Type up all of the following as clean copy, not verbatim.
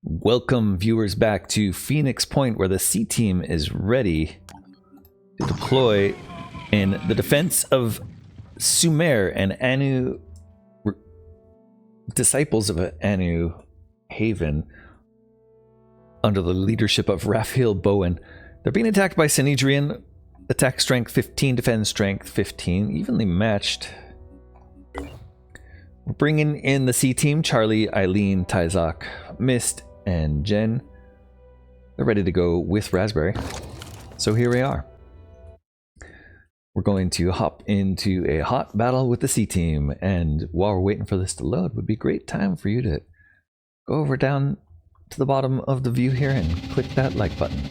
Welcome viewers back to Phoenix Point, where the C team is ready to deploy in the defense of Sumer and Anu, disciples of Anu Haven, under the leadership of Raphael Bowen. They're being attacked by Synedrion. Attack strength 15, defense strength 15, evenly matched. We're bringing in the C team: Charlie, Eileen, Tyzok, Mist, and Jen. They're ready to go with Raspberry. So here we are. We're going to hop into a hot battle with the C team, and while we're waiting for this to load, would be a great time for you to go over down to the bottom of the view here and click that like button.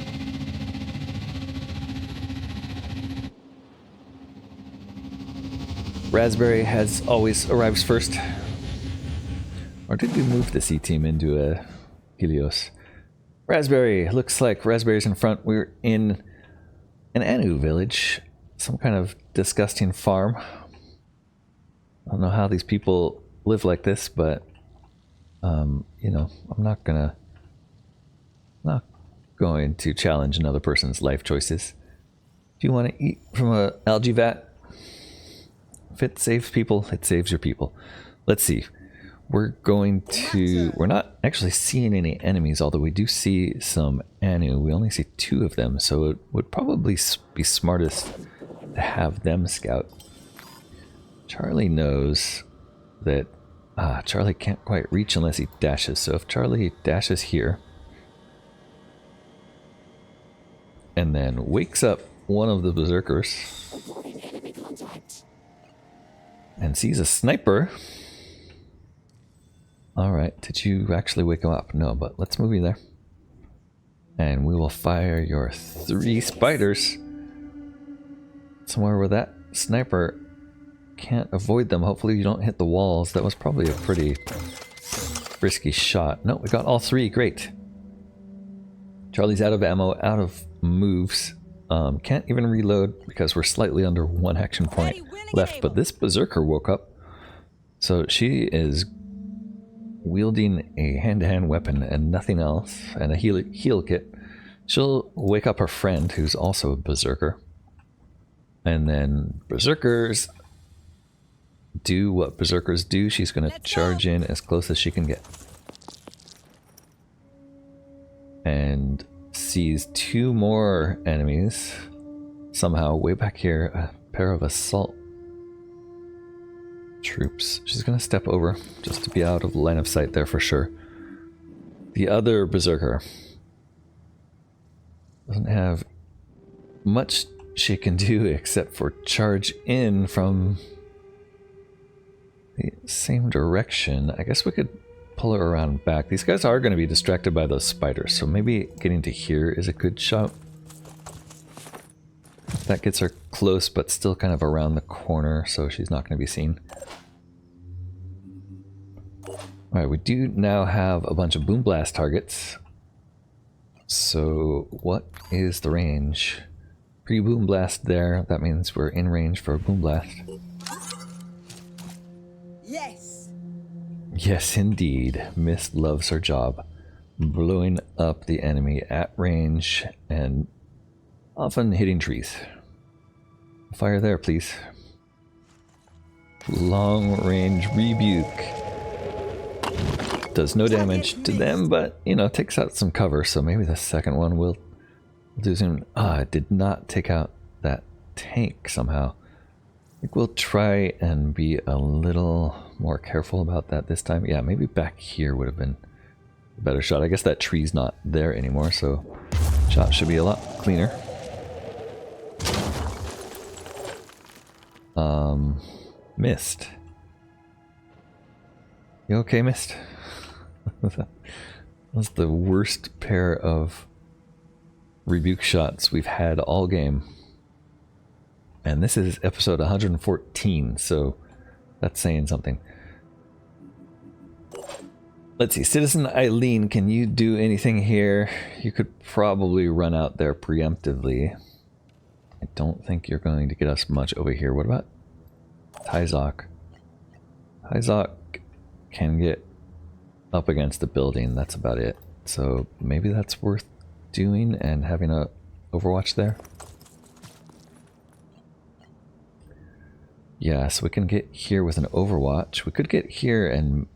Raspberry has always arrives first. Or did we move the C team into a Helios? Raspberry, looks like Raspberry's in front. We're in an Anu village, some kind of disgusting farm. I don't know how these people live like this, but you know, I'm not going to challenge another person's life choices. Do you want to eat from a algae vat? If it saves people, it saves your people. Let's see. We're not actually seeing any enemies, although we do see some Anu. We only see 2 of them, so it would probably be smartest to have them scout. Charlie knows that Charlie can't quite reach unless he dashes. So if Charlie dashes here and then wakes up one of the berserkers and sees a sniper. Alright, did you actually wake him up? No, but let's move you there. And we will fire your 3 spiders somewhere where that sniper can't avoid them. Hopefully you don't hit the walls. That was probably a pretty risky shot. No, we got all 3. Great. Charlie's out of ammo, out of moves. Can't even reload because we're slightly under 1 action point left. But this berserker woke up. So she is wielding a hand-to-hand weapon and nothing else, and a heal kit. She'll wake up her friend, who's also a berserker. And then berserkers do what berserkers do. She's going to charge in as close as she can get. And sees 2 more enemies. Somehow, way back here, a pair of assault troops. She's going to step over just to be out of the line of sight there for sure. The other berserker doesn't have much she can do except for charge in from the same direction. I guess we could pull her around back. These guys are going to be distracted by those spiders, so maybe getting to here is a good shot. That gets her close, but still kind of around the corner, so she's not going to be seen. Alright, we do now have a bunch of boom blast targets. So what is the range? Pre-boom blast there. That means we're in range for a boom blast. Yes. Yes, indeed. Mist loves her job. Blowing up the enemy at range and often hitting trees. Fire there, please. Long range rebuke. Does no damage to them, but, you know, takes out some cover, so maybe the second one will do some... it did not take out that tank somehow. I think we'll try and be a little more careful about that this time. Yeah, maybe back here would have been a better shot. I guess that tree's not there anymore, so shot should be a lot cleaner. Mist. You okay, Mist? That was the worst pair of rebuke shots we've had all game. And this is episode 114, so that's saying something. Let's see, Citizen Eileen, can you do anything here? You could probably run out there preemptively. I don't think you're going to get us much over here. What about Tyzok? Tyzok can get up against the building, that's about it. so maybe that's worth doing and having a overwatch there. Yeah, so we can get here with an overwatch. We could get here and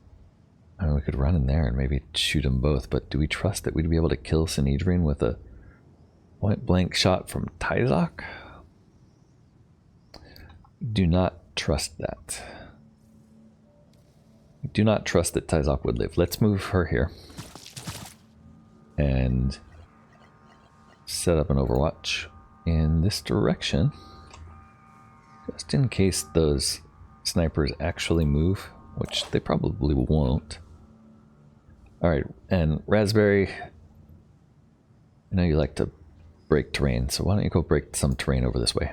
I mean, we could run in there and maybe shoot them both, but do we trust that we'd be able to kill Synedrion with a point-blank shot from Tyzok? Do not trust that. Do not trust that Tyzok would live. Let's move her here and set up an overwatch in this direction, just in case those snipers actually move, which they probably won't. Alright, and Raspberry, I know you like to break terrain, so why don't you go break some terrain over this way.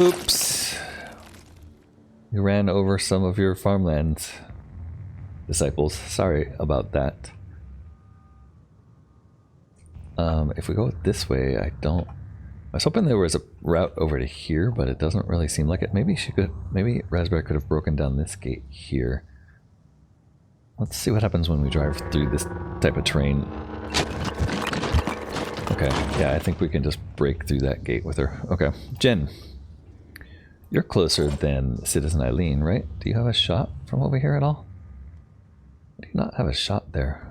Oops. You ran over some of your farmlands, disciples. Sorry about that. If we go this way, I was hoping there was a route over to here, but it doesn't really seem like it. Maybe Raspberry could have broken down this gate here. Let's see what happens when we drive through this type of terrain. Okay, yeah, I think we can just break through that gate with her. Okay, Jen, you're closer than Citizen Eileen, right? Do you have a shot from over here at all? I do not have a shot there.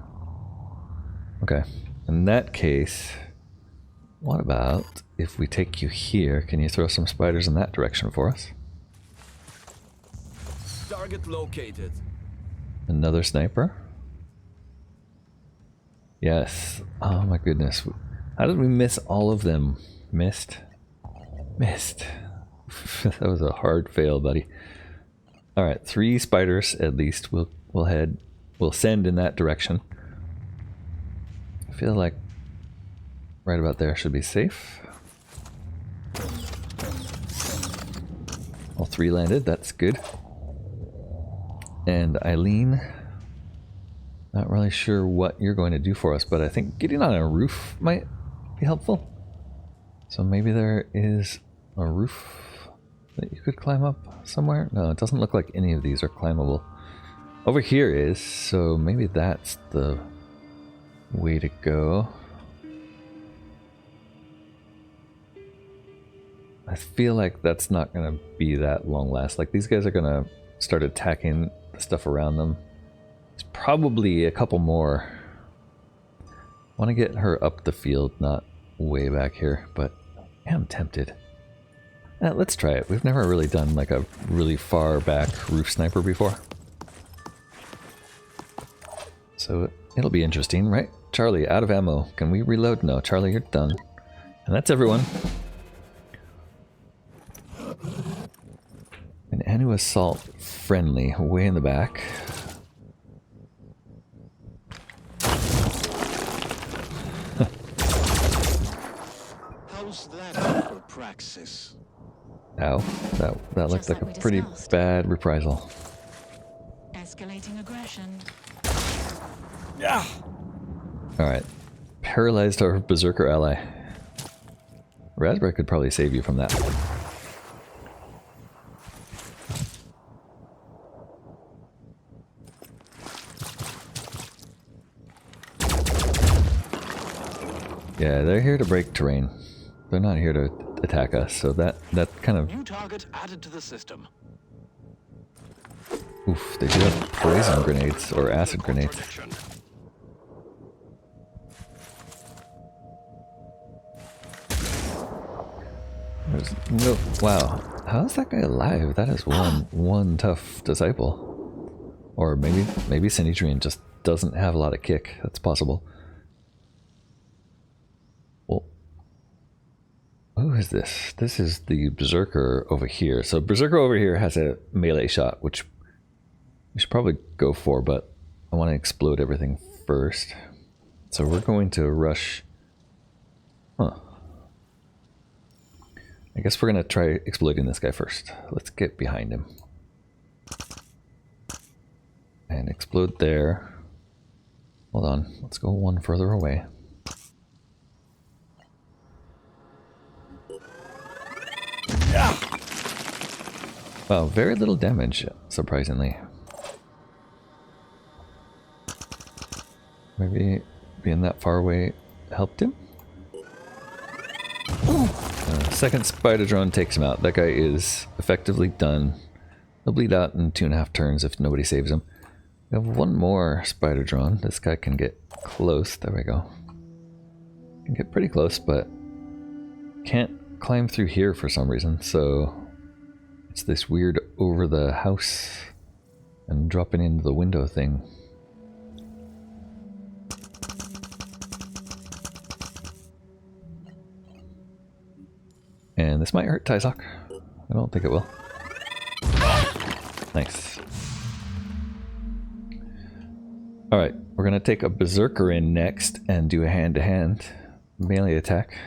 Okay, in that case, what about if we take you here? Can you throw some spiders in that direction for us? Target located. Another sniper? Yes. Oh my goodness. How did we miss all of them? Missed. That was a hard fail, buddy. Alright, 3 spiders at least. We'll send in that direction. I feel like right about there should be safe. All 3 landed, that's good. And Eileen, not really sure what you're going to do for us, but I think getting on a roof might be helpful. So maybe there is a roof that you could climb up somewhere? No, it doesn't look like any of these are climbable. Over here is, so maybe that's the way to go. I feel like that's not going to be that long last. Like, these guys are going to start attacking the stuff around them. There's probably a couple more. I want to get her up the field, not way back here, but I am tempted. Let's try it. We've never really done like a really far back roof sniper before. So it'll be interesting, right? Charlie, out of ammo. Can we reload? No, Charlie, you're done. And that's everyone. An Anu assault friendly, way in the back. How's that for praxis? Ow, that looked like a pretty bad reprisal. Escalating aggression. Yeah. Alright. Paralyzed our berserker ally. Raspberry could probably save you from that. Yeah, they're here to break terrain. They're not here to attack us, so that kind of... New target added to the system. Oof, they do have poison grenades, or acid grenades. There's no... Wow. How is that guy alive? That is one tough disciple. Or maybe Synedrion just doesn't have a lot of kick. That's possible. Well, who is this? This is the Berserker over here. So Berserker over here has a melee shot, which we should probably go for, but I want to explode everything first. So we're going to rush... Huh. I guess we're going to try exploding this guy first. Let's get behind him. And explode there. Hold on, let's go one further away. Wow, very little damage, surprisingly. Maybe being that far away helped him? Second spider drone takes him out. That guy is effectively done. He'll bleed out in 2.5 turns if nobody saves him. We have one more spider drone. This guy can get close. There we go. Can get pretty close, but can't climb through here for some reason. So it's this weird over the house and dropping into the window thing. And this might hurt Tyzok. I don't think it will. Nice. Alright, we're gonna take a Berserker in next and do a hand-to-hand melee attack.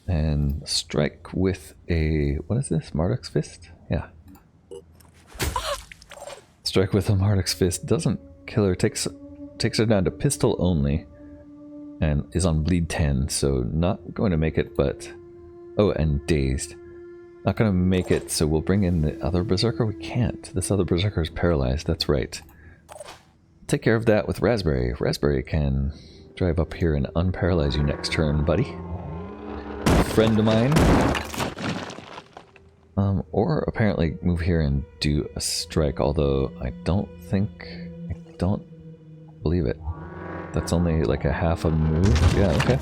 And strike with a... what is this? Marduk's Fist? Yeah. Strike with a Marduk's Fist. Doesn't kill her. Takes her down to pistol only. And is on bleed 10, so not going to make it, but... oh, and dazed. Not going to make it, so we'll bring in the other Berserker? We can't. This other Berserker is paralyzed, that's right. Take care of that with Raspberry. Raspberry can drive up here and unparalyze you next turn, buddy. Friend of mine. Or apparently move here and do a strike, although I don't believe it. That's only like a half a move. Yeah, okay.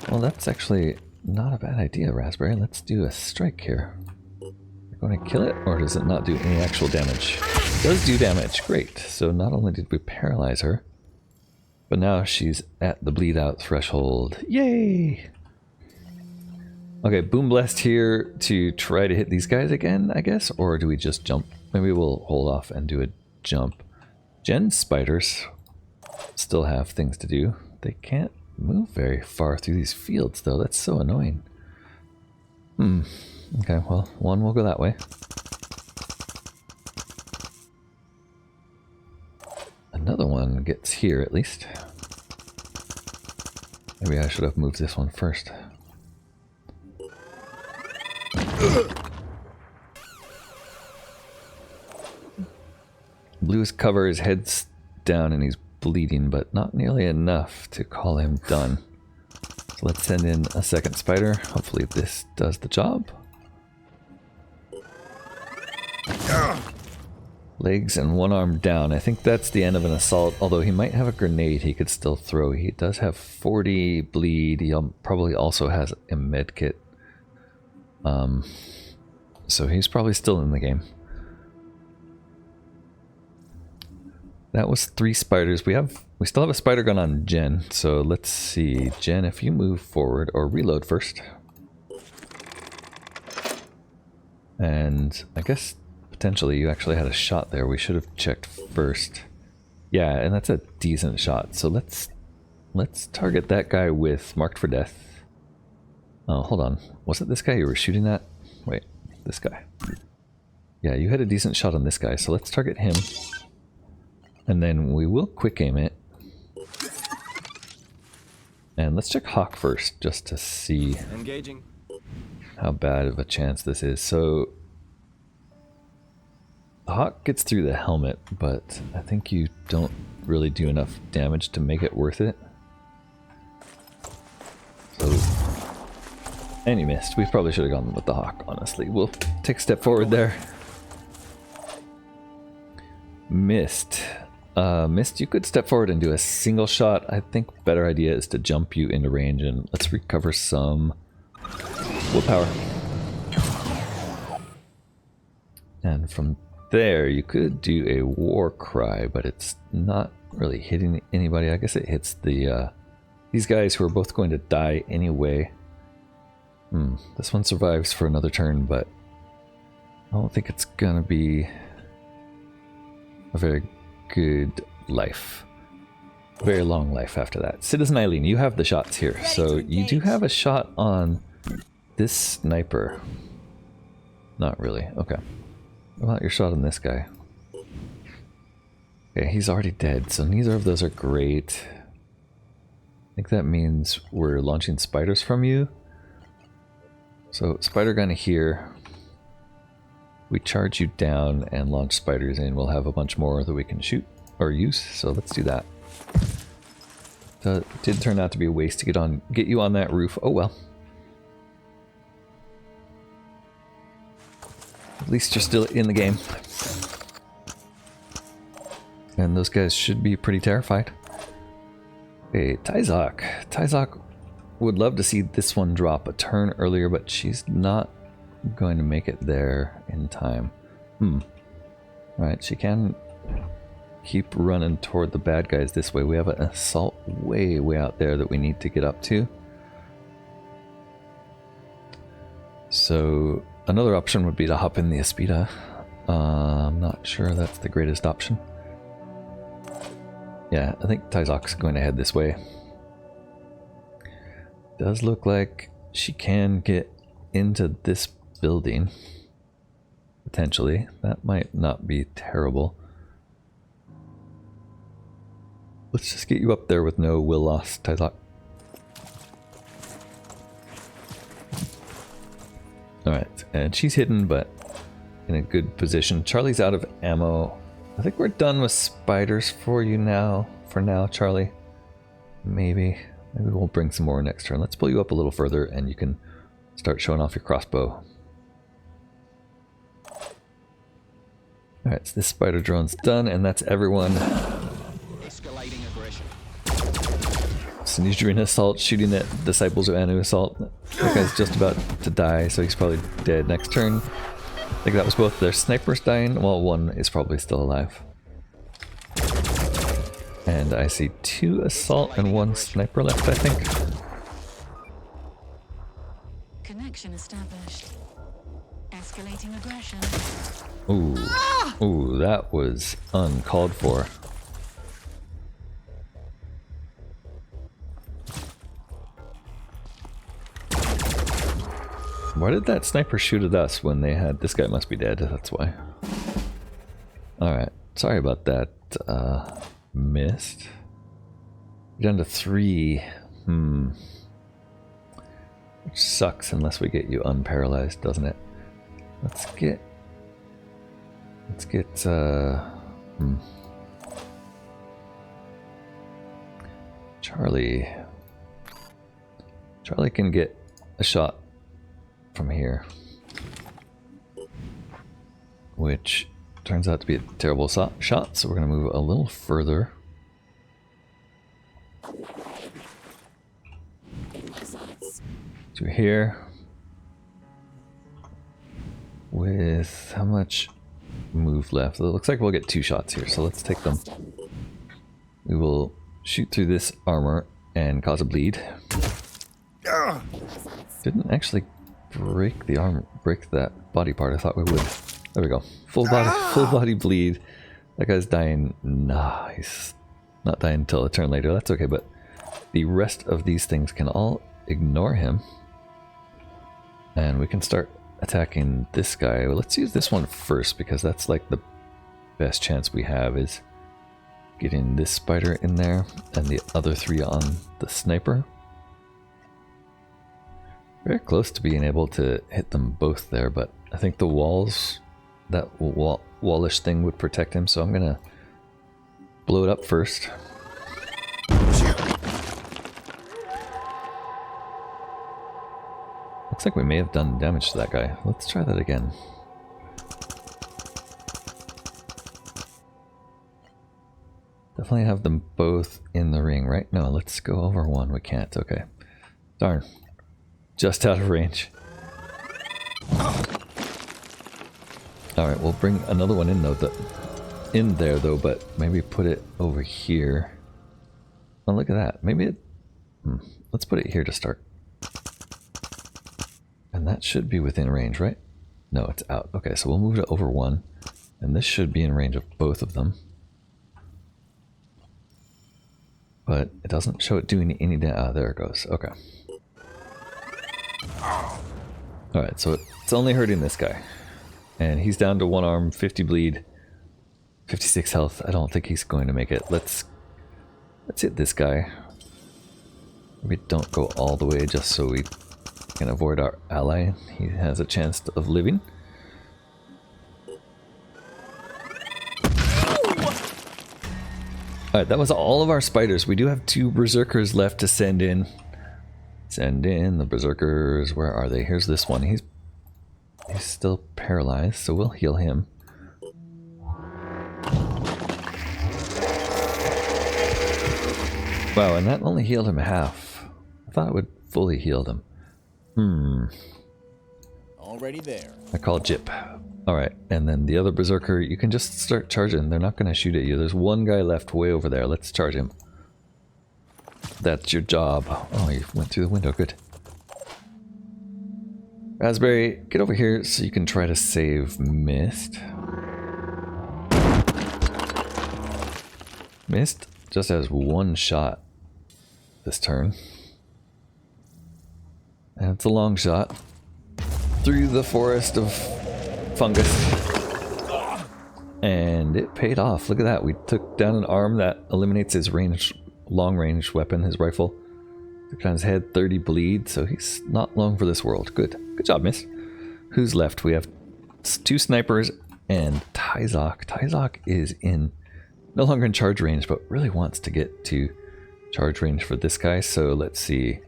Well, that's actually not a bad idea, Raspberry. Let's do a strike here. We're going to kill it, or does it not do any actual damage? It does do damage. Great. So not only did we paralyze her, but now she's at the bleed out threshold. Yay! Okay, Boom Blast here to try to hit these guys again, I guess? Or do we just jump? Maybe we'll hold off and do a jump. Gen's spiders still have things to do. They can't move very far through these fields, though. That's so annoying. Okay, well, one will go that way. Another one gets here, at least. Maybe I should have moved this one first. Blue's cover, his head's down and he's bleeding, but not nearly enough to call him done. So let's send in a second spider. Hopefully this does the job. Legs and one arm down. I think that's the end of an assault, although he might have a grenade he could still throw. He does have 40 bleed. He probably also has a med kit. So he's probably still in the game. That was 3 spiders. We still have a spider gun on Gen, so let's see. Gen, if you move forward, or reload first. And I guess potentially you actually had a shot there. We should have checked first. Yeah, and that's a decent shot. So let's target that guy with Marked for Death. Oh, hold on. Was it this guy you were shooting at? Wait, this guy. Yeah, you had a decent shot on this guy, so let's target him. And then we will quick aim it. And let's check Hawk first, just to see Engaging. how bad of a chance this is. So the Hawk gets through the helmet, but I think you don't really do enough damage to make it worth it. So, and you missed. We probably should have gone with the Hawk, honestly. We'll take a step forward there. Missed. Missed, you could step forward and do a single shot. I think better idea is to jump you into range, and let's recover some willpower. And from there, you could do a war cry, but it's not really hitting anybody. I guess it hits the these guys who are both going to die anyway. This one survives for another turn, but I don't think it's gonna be a very good life. Very long life after that. Citizen Eileen, you have the shots here. So you do have a shot on this sniper. Not really. Okay. What about your shot on this guy? Okay, he's already dead, so neither of those are great. I think that means we're launching spiders from you. So spider gun here. we charge you down and launch spiders in, we'll have a bunch more that we can shoot or use, so let's do that. It did turn out to be a waste to get you on that roof. Oh well. At least you're still in the game. And those guys should be pretty terrified. Hey, Tyzok. Tyzok would love to see this one drop a turn earlier, but she's not going to make it there in time. Alright, she can keep running toward the bad guys this way. We have an assault way out there that we need to get up to. So another option would be to hop in the Aspida. I'm not sure that's the greatest option. Yeah, I think Tyzok's going to head this way. Does look like she can get into this building. Potentially. That might not be terrible. Let's just get you up there with no will loss, Tyzok. Alright, and she's hidden, but in a good position. Charlie's out of ammo. I think we're done with spiders for you now. For now, Charlie. Maybe we'll bring some more next turn. Let's pull you up a little further and you can start showing off your crossbow. Alright, so this spider drone's done, and that's everyone. Escalating aggression. Synedrion assault, shooting at disciples of Anu assault. That guy's just about to die, so he's probably dead next turn. I think that was both their snipers dying. Well, one is probably still alive. And I see 2 assault and 1 sniper left, I think. Connection established. Escalating aggression. Ooh. Ooh, that was uncalled for. Why did that sniper shoot at us when they had... This guy must be dead, that's why. Alright, sorry about that. Missed. We're down to 3. Which sucks unless we get you unparalyzed, doesn't it? Let's get... Charlie. Charlie can get a shot from here. Which turns out to be a terrible shot, so we're going to move a little further. To here. With how much move left? It looks like we'll get 2 shots here, so let's take them. We will shoot through this armor and cause a bleed. Didn't actually break the armor, break that body part. I thought we would. There we go. Full body bleed. That guy's dying. Nah, he's not dying until a turn later. That's okay, but the rest of these things can all ignore him. And we can start attacking this guy. Well, let's use this one first because that's like the best chance we have is getting this spider in there and the other 3 on the sniper. Very close to being able to hit them both there, but I think the walls, that wallish thing would protect him, so I'm gonna blow it up first. Looks like we may have done damage to that guy. Let's try that again. Definitely have them both in the ring, right? No, let's go over one. We can't. Okay. Darn. Just out of range. Alright, we'll bring another one in though. In there though, but maybe put it over here. Oh, look at that. Maybe it... Let's put it here to start. And that should be within range, right? No, it's out. Okay, so we'll move it over 1. And this should be in range of both of them. But it doesn't show it doing any damage. Ah, there it goes. Okay. Alright, so it's only hurting this guy. And he's down to 1 arm, 50 bleed, 56 health. I don't think he's going to make it. Let's hit this guy. Maybe don't go all the way just so we can avoid our ally. He has a chance of living. Alright, that was all of our spiders. We do have 2 berserkers left to send in. Send in the berserkers. Where are they? Here's this one. He's still paralyzed, so we'll heal him. Wow, and that only healed him half. I thought it would fully heal them. Already there. I call Jip. Alright, and then the other berserker, you can just start charging. They're not going to shoot at you. There's one guy left way over there. Let's charge him. That's your job. Oh, you went through the window. Good. Raspberry, get over here so you can try to save Mist. Mist just has 1 shot this turn. And it's a long shot. Through the forest of fungus. And it paid off. Look at that. We took down an arm that eliminates his long range weapon, his rifle. Took down his head, 30 bleed, so he's not long for this world. Good. Good job, miss. Who's left? We have 2 snipers and Tyzok. Tyzok is no longer in charge range, but really wants to get to charge range for this guy. So let's see.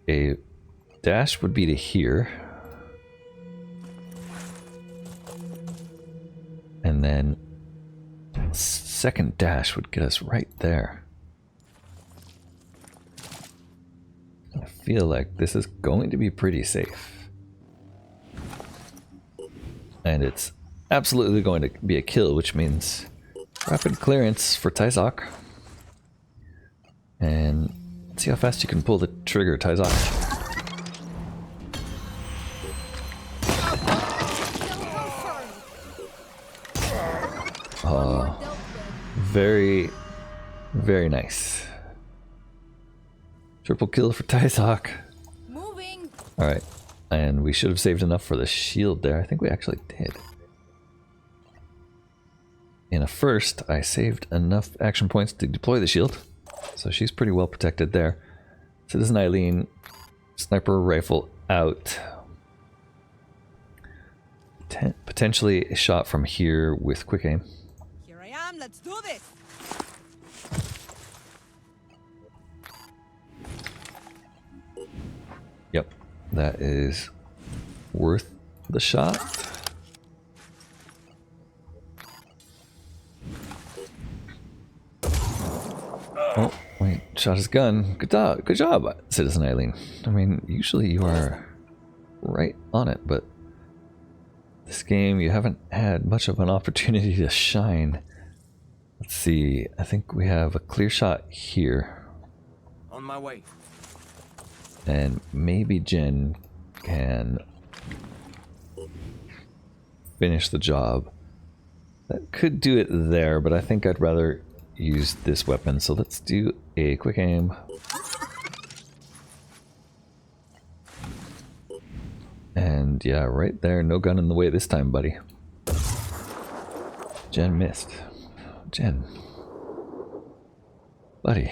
A dash would be to here. And then second dash would get us right there. I feel like this is going to be pretty safe. And it's absolutely going to be a kill, which means rapid clearance for Tyzok. And let's see how fast you can pull the trigger, Tyzok. Very, very nice. Triple kill for Tyzok. Moving. Alright, and we should have saved enough for the shield there. I think we actually did. In a first, I saved enough action points to deploy the shield. So she's pretty well protected there. Citizen Eileen, sniper rifle out. Potentially a shot from here with quick aim. Here I am. Let's do this. Yep, that is worth the shot. Oh, wait, shot his gun. Good job, Citizen Eileen. I mean, usually you are right on it, but this game you haven't had much of an opportunity to shine. Let's see, I think we have a clear shot here. On my way. And maybe Jen can finish the job. That could do it there, but I think I'd rather use this weapon. So let's do a quick aim. And yeah, right there. No gun in the way this time, buddy. Jen missed. Jen. Buddy.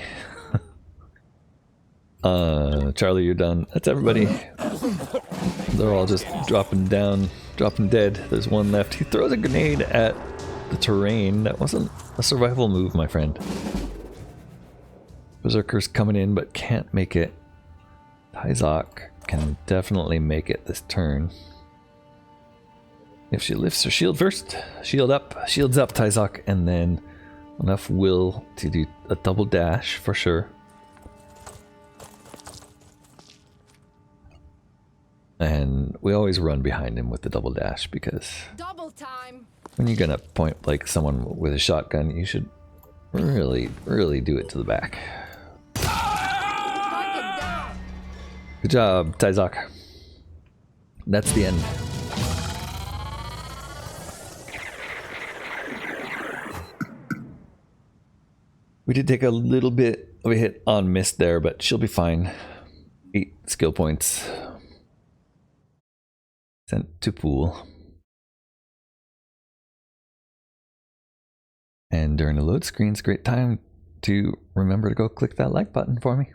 Charlie, you're done. That's everybody. They're all just dropping down, dropping dead. There's one left. He throws a grenade at the terrain. That wasn't a survival move, my friend. Berserker's coming in, but can't make it. Tyzok can definitely make it this turn. If she lifts her shield first. Shield up. Shields up, Tyzok. And then enough will to do a double dash for sure. And we always run behind him with the double dash because Double time. when you're gonna point like someone with a shotgun, you should really, really do it to the back. Target down. Good job, Tyzok. That's the end. We did take a little bit of a hit on Mist there, but she'll be fine. 8 skill points. Sent to pool. And during the load screen, it's a great time to remember to go click that like button for me.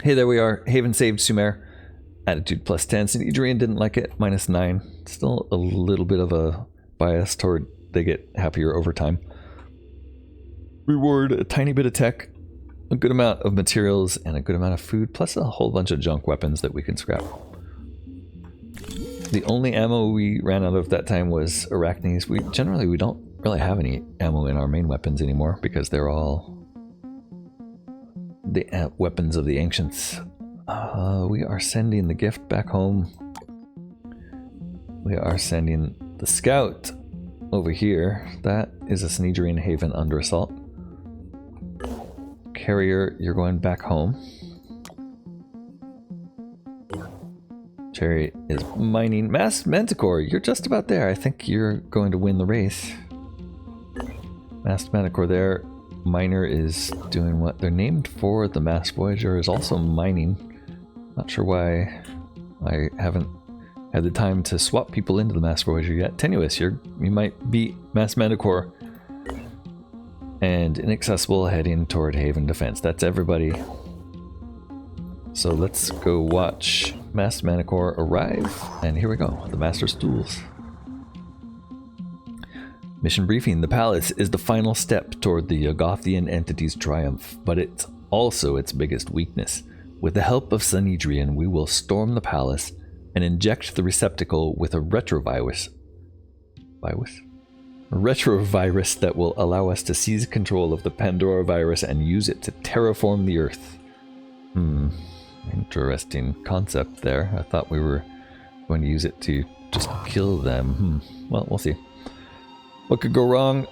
Hey, there we are. Haven saved Sumer. Attitude +10. Synedrion didn't like it. -9. Still a little bit of a bias toward they get happier over time. reward a tiny bit of tech, a good amount of materials, and a good amount of food, plus a whole bunch of junk weapons that we can scrap. The only ammo we ran out of that time was arachnes. We don't really have any ammo in our main weapons anymore because they're all the weapons of the ancients. We are sending the gift back home. We are sending the scout over here. That is a Synedrion haven under assault. Carrier, you're going back home. Cherry is mining. Mass Manticore, you're just about there. I think you're going to win the race. Mass Manticore there. Miner is doing what they're named for. The Mass Voyager is also mining. Not sure why I haven't had the time to swap people into the Mass Voyager yet. Tenuous, you might beat Mass Manticore. And Inaccessible heading toward Haven Defense. That's everybody. So let's go watch Mass Manticore arrive. And here we go, the Master's Tools. Mission briefing. The palace is the final step toward the Yogothian entity's triumph, but it's also its biggest weakness. With the help of Synedrion, we will storm the palace and inject the receptacle with a retrovirus. A retrovirus that will allow us to seize control of the Pandora virus and use it to terraform the Earth. Interesting concept there. I thought we were going to use it to just kill them. Well, we'll see. What could go wrong?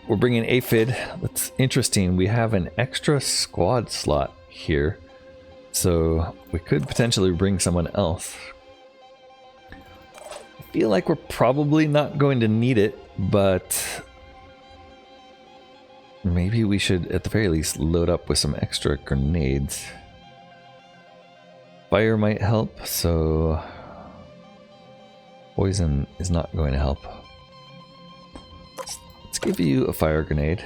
We're bringing Aphid. That's interesting. We have an extra squad slot here, so we could potentially bring someone else. I feel like we're probably not going to need it, but maybe we should at the very least load up with some extra grenades. Fire might help, so poison is not going to help. Let's give you a fire grenade.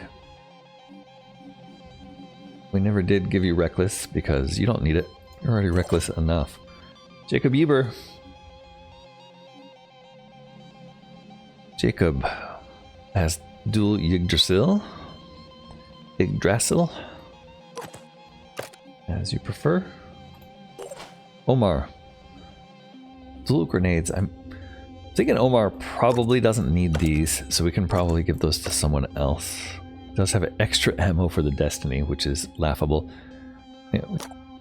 We never did give you reckless because you don't need it. You're already reckless enough. Jacob Eber. Jacob has dual Yggdrasil. Yggdrasil, as you prefer. Omar. Dual grenades. I'm thinking Omar probably doesn't need these, so we can probably give those to someone else. He does have extra ammo for the Destiny, which is laughable. Yeah,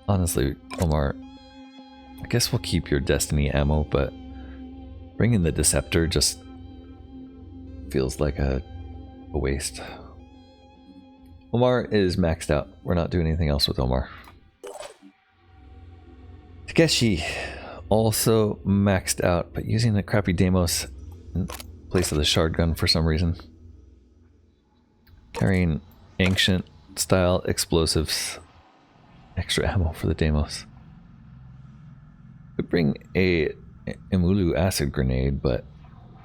honestly, Omar, I guess we'll keep your Destiny ammo, but bringing the Deceptor just feels like a waste. Omar is maxed out. We're not doing anything else with Omar. Takeshi, also maxed out, but using a crappy Deimos in place of the shard gun for some reason. Carrying ancient style explosives. Extra ammo for the Deimos. Could bring a Imulu acid grenade, but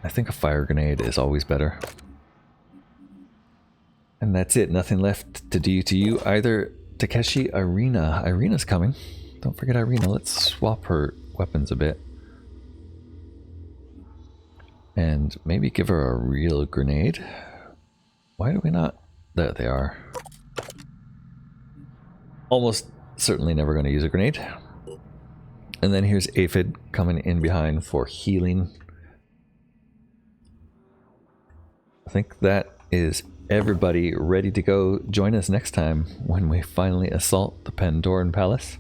I think a fire grenade is always better. And that's it. Nothing left to do to you either. Takeshi, Irina. Irina's coming. Don't forget Irina. Let's swap her weapons a bit. And maybe give her a real grenade. Why do we not? There they are. Almost certainly never going to use a grenade. And then here's Aphid coming in behind for healing. I think that is everybody ready to go. Join us next time when we finally assault the Pandoran Palace.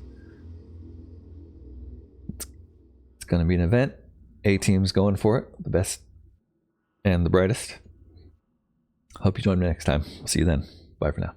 It's going to be an event. A-team's going for it. The best and the brightest. Hope you join me next time. See you then. Bye for now.